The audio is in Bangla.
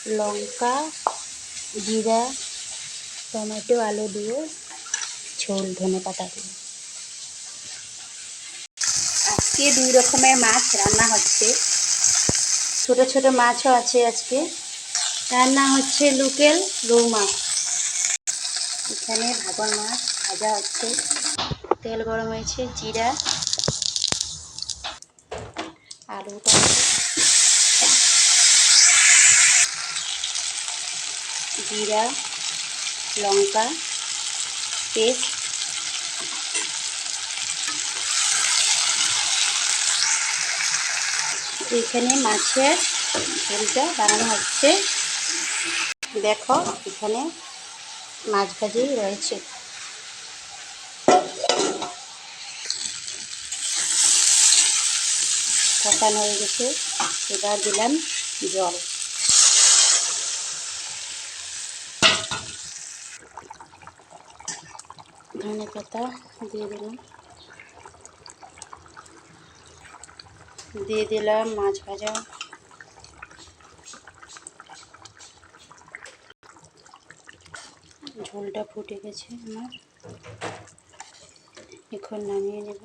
লঙ্কা, জিরা, টমেটো, আলু দিয়ে ঝোল ধনেপাতা দিয়ে। আজকে 2 রকমের মাছ রান্না হচ্ছে। ছোট ছোট মাছও আছে আজকে। রান্না হচ্ছে লোকেল রৌ মাছ। এখানে ভাপা মাছ ভাজা হচ্ছে। তেল গরম হয়েছে, জিরা, আলু, টমেটো, জিরা, লঙ্কা পেস্ট, এখানে মাছের ঝোলটা বানানো হচ্ছে। দেখো এখানে মাছ ভাজি রয়েছে। কষানো হয়ে গেছে, এবার দিলাম জল। ধনেপাতা দিয়ে দিলাম মাছ ভাজা। ঝোলটা ফুটে গেছে আমার, এখন নামিয়ে নেব।